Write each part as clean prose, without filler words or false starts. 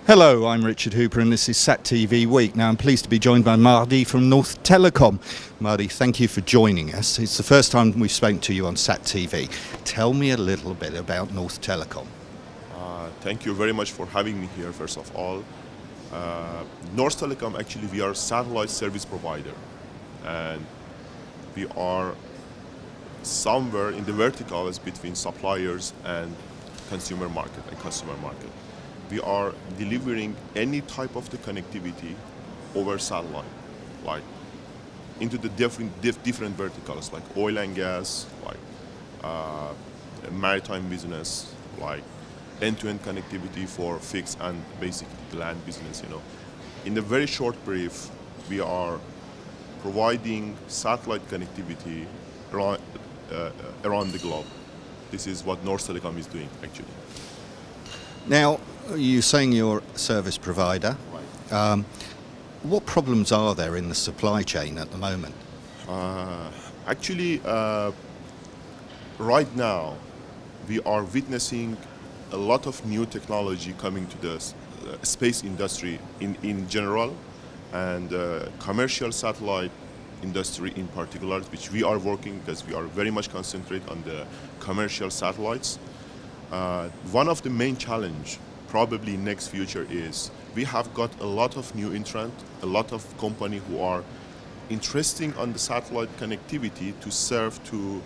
Hello, I'm Richard Hooper and this is SatTV Week. Now I'm pleased to be joined by Mardi from NorthTelecom. Mardi, thank you for joining us. It's the first time we've spoken to you on SatTV. Tell me a little bit about NorthTelecom. Thank you very much for having me here, first of all. NorthTelecom, actually, we are a satellite service provider. And we are somewhere in the verticals between suppliers and consumer market and customer market. We are delivering any type of the connectivity over satellite, like into the different verticals, like oil and gas, like maritime business, like end-to-end connectivity for fixed and basically land business. In a very short brief, we are providing satellite connectivity around the globe. This is what NorthTelecom is doing, actually. Now, you're saying you're a service provider. Right. What problems are there in the supply chain at the moment? Actually, right now, we are witnessing a lot of new technology coming to the space industry in general, and commercial satellite industry in particular, which we are working because we are very much concentrated on the commercial satellites. One of the main challenge probably next future is we have got a lot of new entrant, a lot of company who are interesting on the satellite connectivity to serve to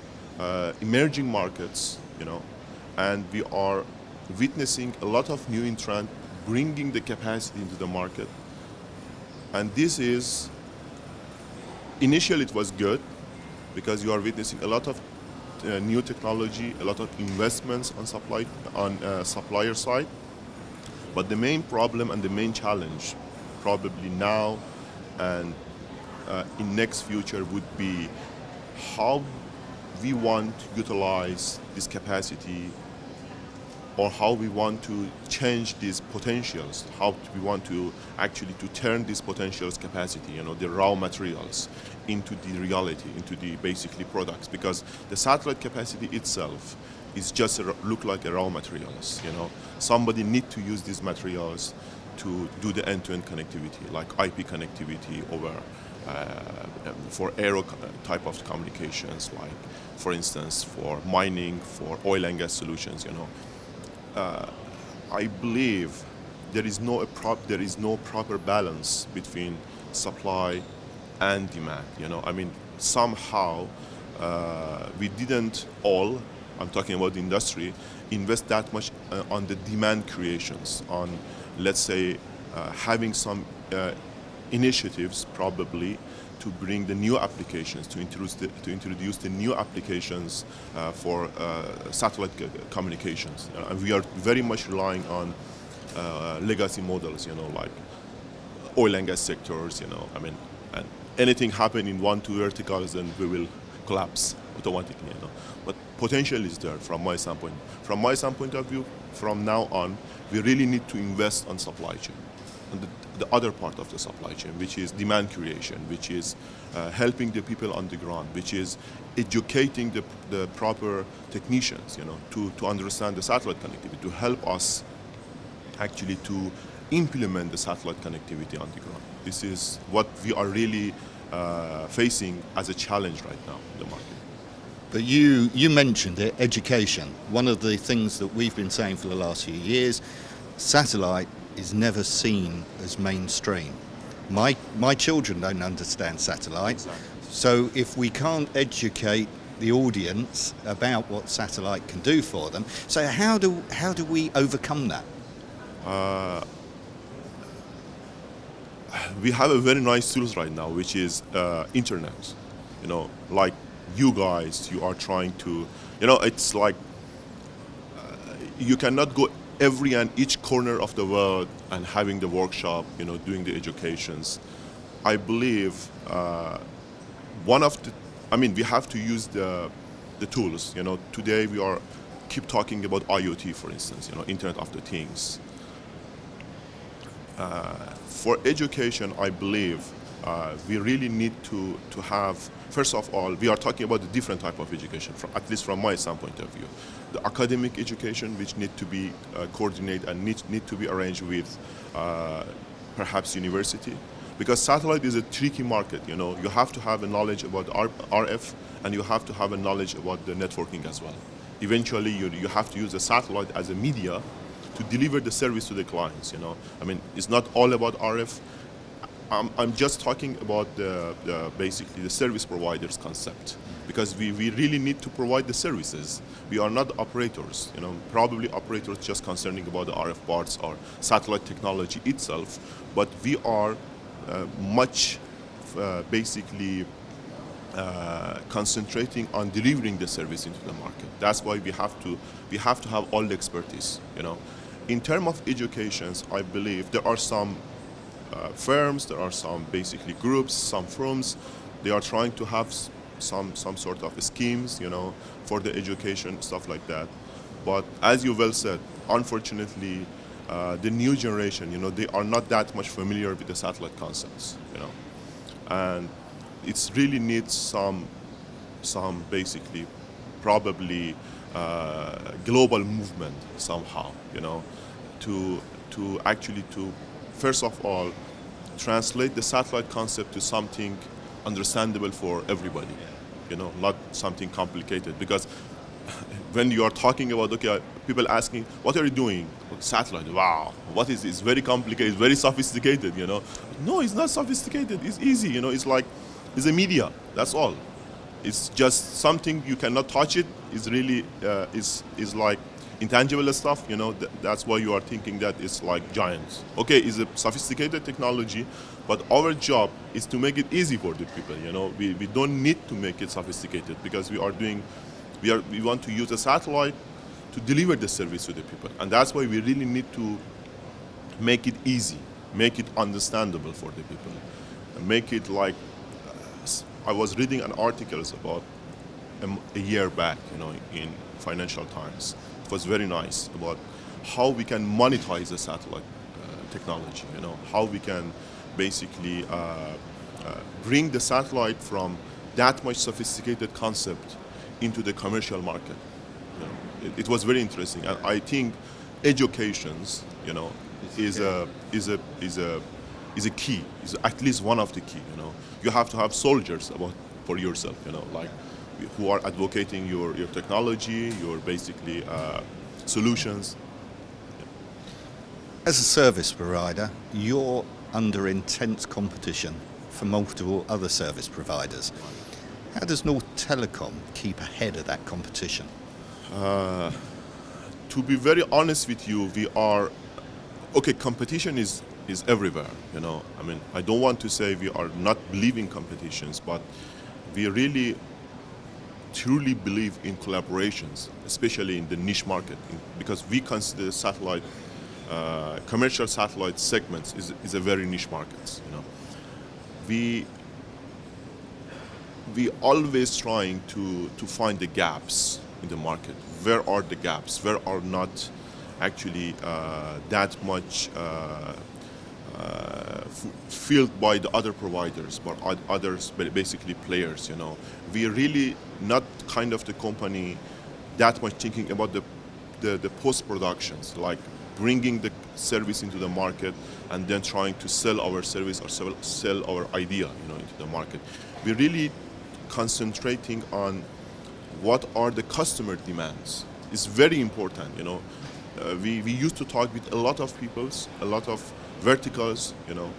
emerging markets, and we are witnessing a lot of new entrant bringing the capacity into the market. And this is, initially it was good because you are witnessing a lot of new technology, a lot of investments on supplier side. But the main problem and the main challenge probably now and in next future would be how we want to utilize this capacity, or how we want to change these potentials, how we want to actually to turn these potentials capacity, the raw materials, into the reality, into the basically products, because the satellite capacity itself is just look like a raw materials. Somebody need to use these materials to do the end-to-end connectivity, like IP connectivity over for aero type of communications, like for instance for mining, for oil and gas solutions. I believe there is no proper balance between supply and demand. Somehow we didn't all, I'm talking about the industry, invest that much on the demand creations, on, let's say, having some initiatives probably to bring the new applications, to introduce the new applications for satellite communications. And we are very much relying on legacy models, like oil and gas sectors, and anything happen in 1-2 verticals, then we will collapse automatically, But potential is there from my standpoint. From my standpoint of view, from now on, we really need to invest on supply chain, on the other part of the supply chain, which is demand creation, which is helping the people on the ground, which is educating the proper technicians, to understand the satellite connectivity, to help us actually to implement the satellite connectivity on the ground. This is what we are really facing as a challenge right now in the market. But you mentioned it, education. One of the things that we've been saying for the last few years, satellite is never seen as mainstream. My children don't understand satellite. Exactly. So if we can't educate the audience about what satellite can do for them, so how do we overcome that? We have a very nice tools right now, which is internet. Like you guys, you are trying to, it's like you cannot go every and each corner of the world and having the workshop, doing the educations. I believe we have to use the tools. Today we are keep talking about IoT, for instance, Internet of the Things. For education, I believe we really need to have, first of all, we are talking about the different type of education, at least from my standpoint of view. The academic education, which need to be coordinated and need to be arranged with perhaps university, because satellite is a tricky market. You know, you have to have a knowledge about RF, and you have to have a knowledge about the networking as well. Eventually, you have to use the satellite as a media to deliver the service to the clients. You know, I mean, it's not all about RF. I'm just talking about basically the service providers concept, because we really need to provide the services. We are not operators, you know, probably operators just concerning about the RF parts or satellite technology itself, but we are much basically concentrating on delivering the service into the market. That's why we have to have all the expertise, you know. In terms of educations, I believe there are some firms, there are some basically groups, some firms, they are trying to have some sort of schemes, you know, for the education, stuff like that. But as you well said, unfortunately, the new generation, you know, they are not that much familiar with the satellite concepts, you know, and it's really needs some basically probably global movement somehow, you know, to actually first of all translate the satellite concept to something understandable for everybody, you know, not something complicated. Because when you are talking about, okay, people asking, what are you doing? Satellite, wow, what is this? Very complicated, very sophisticated, you know. No, it's not sophisticated, it's easy, you know, it's like, it's a media, that's all. It's just something you cannot touch it, is really, is like intangible stuff, you know, that's why you are thinking that it's like giants. Okay, it's a sophisticated technology, but our job is to make it easy for the people, you know. We don't need to make it sophisticated, because we want to use a satellite to deliver the service to the people. And that's why we really need to make it easy, make it understandable for the people, and make it like, I was reading an article about a year back, you know, in Financial Times. It was very nice about how we can monetize the satellite technology, you know, how we can basically bring the satellite from that much sophisticated concept into the commercial market. You know, it was very interesting, and I think educations, you know, is a key, is at least one of the key. You know, you have to have soldiers for yourself, you know, like who are advocating your technology, your basically solutions. As a service provider, you're under intense competition from multiple other service providers. How does NorthTelecom keep ahead of that competition? To be very honest with you, we are, okay, competition is everywhere, you know. I mean, I don't want to say we are not believing competitions, but we really truly believe in collaborations, especially in the niche market, because we consider satellite, commercial satellite segments is a very niche market, you know. We always trying to find the gaps in the market. Where are the gaps? Where are not actually that much filled by the other providers, but others, basically players, you know. We really not kind of the company that much thinking about the post-productions, like bringing the service into the market and then trying to sell our service or sell our idea, you know, into the market. We're really concentrating on what are the customer demands. It's very important, you know. We used to talk with a lot of peoples, a lot of verticals, you know,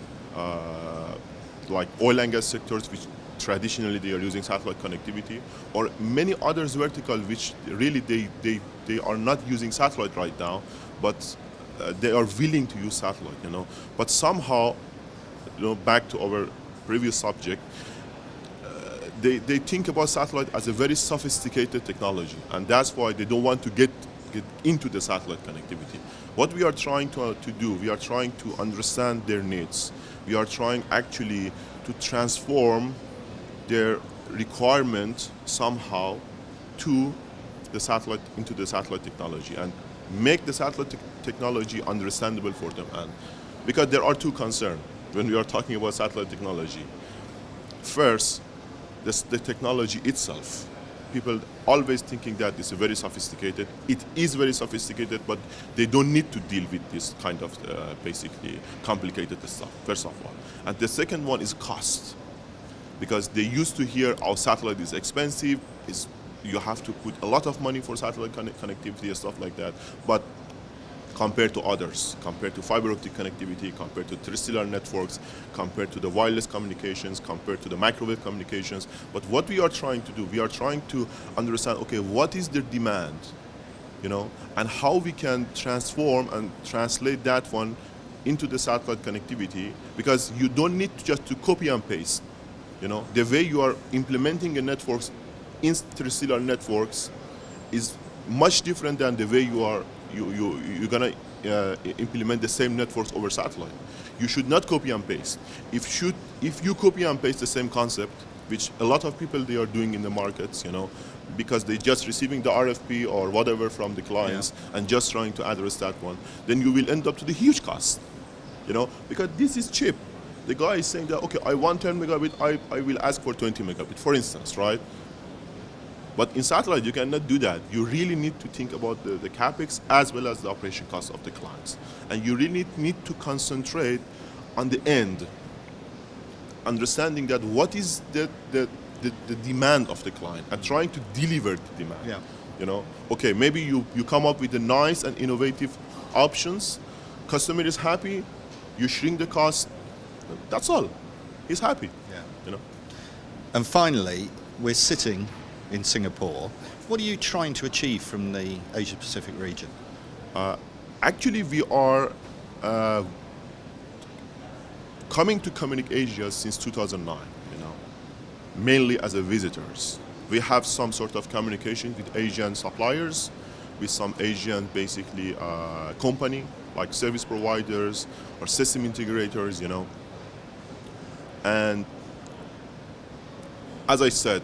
like oil and gas sectors, which traditionally they are using satellite connectivity, or many others verticals which really they are not using satellite right now, but they are willing to use satellite, you know. But somehow, you know, back to our previous subject, they think about satellite as a very sophisticated technology, and that's why they don't want to get into the satellite connectivity. What we are trying to do, we are trying to understand their needs. We are trying actually to transform their requirement somehow to the satellite, into the satellite technology, and make the satellite technology understandable for them. And because there are two concerns. when we are talking about satellite technology. First, the technology itself. People always thinking that it's very sophisticated. It is very sophisticated, but they don't need to deal with this kind of basically complicated stuff, first of all. And the second one is cost. Because they used to hear, our satellite is expensive, you have to put a lot of money for satellite connectivity and stuff like that. But compared to others, compared to fiber optic connectivity, compared to terrestrial networks, compared to the wireless communications, compared to the microwave communications. But what we are trying to do, we are trying to understand, okay, what is their demand, and how we can transform and translate that one into the satellite connectivity, because you don't need just to copy and paste. The way you are implementing a networks in terrestrial networks is much different than the way you're gonna implement the same networks over satellite. You should not copy and paste. If you copy and paste the same concept, which a lot of people they are doing in the markets, because they're just receiving the RFP or whatever from the clients and just trying to address that one, then you will end up to the huge cost, because this is cheap. The guy is saying that, okay, I want 10 megabit, I will ask for 20 megabit, for instance, right? But in satellite, you cannot do that. You really need to think about the capex as well as the operation cost of the clients. And you really need to concentrate on the end, understanding that what is the demand of the client and trying to deliver the demand. Yeah. Okay, maybe you come up with the nice and innovative options, customer is happy, you shrink the cost, that's all. He's happy. Yeah. And finally, we're sitting in Singapore. What are you trying to achieve from the Asia Pacific region? Actually, we are coming to Communic Asia since 2009, mainly as a visitors. We have some sort of communication with Asian suppliers, with some Asian basically company like service providers or system integrators, And as I said,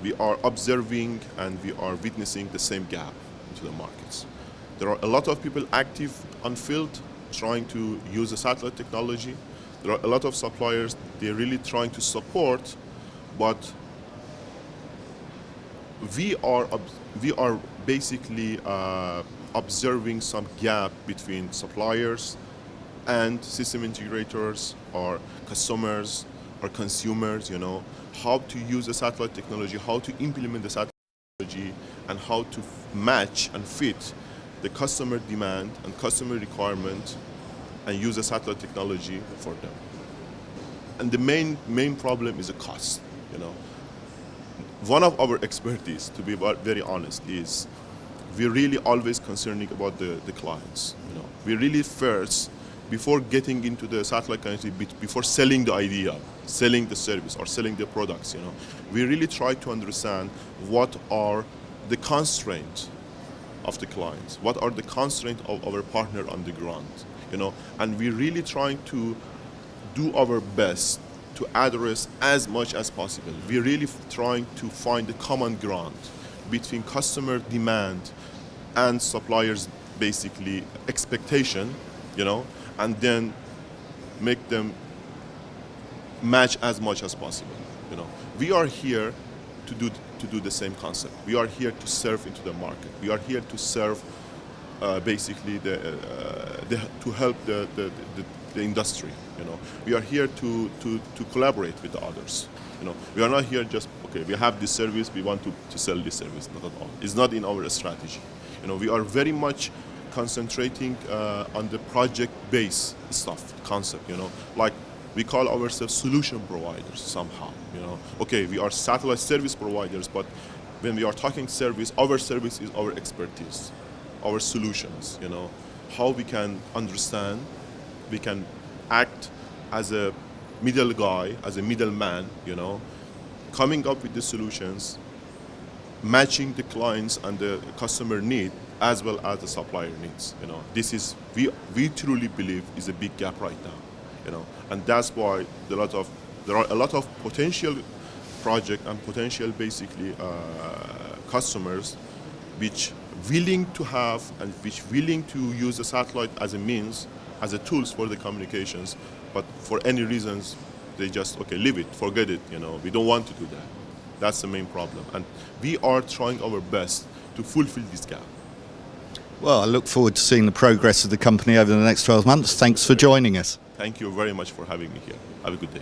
we are observing and we are witnessing the same gap into the markets. There are a lot of people active on field trying to use the satellite technology. There are a lot of suppliers, they're really trying to support, but we are basically observing some gap between suppliers and system integrators or customers or consumers, how to use the satellite technology, how to implement the satellite technology, and how to match and fit the customer demand and customer requirement and use the satellite technology for them. And the main problem is the cost, One of our expertise, to be very honest, is we're really always concerning about the clients, We really first, before getting into the satellite connectivity, before selling the idea, selling the service or selling the products, we really try to understand what are the constraints of the clients, what are the constraints of our partner on the ground, and we're really trying to do our best to address as much as possible. We're really trying to find the common ground between customer demand and suppliers basically expectation, and then make them match as much as possible. We are here to do the same concept. We are here to serve into the market. We are here to serve basically to help the industry. We are here to collaborate with the others. We are not here just, okay, we have this service, we want to sell this service. Not at all. It's not in our strategy. We are very much concentrating on the project-based stuff, concept, like we call ourselves solution providers somehow, Okay, we are satellite service providers, but when we are talking service, our service is our expertise, our solutions, how we can understand, we can act as a middle guy, as a middleman, coming up with the solutions, matching the clients and the customer need as well as the supplier needs. This is we truly believe is a big gap right now. And that's why there are a lot of potential project and potential basically customers which willing to have and which willing to use the satellite as a means, as a tools for the communications, but for any reasons, they just, okay, leave it, forget it, we don't want to do that. That's the main problem. And we are trying our best to fulfill this gap. Well, I look forward to seeing the progress of the company over the next 12 months. Thanks for joining us. Thank you very much for having me here. Have a good day.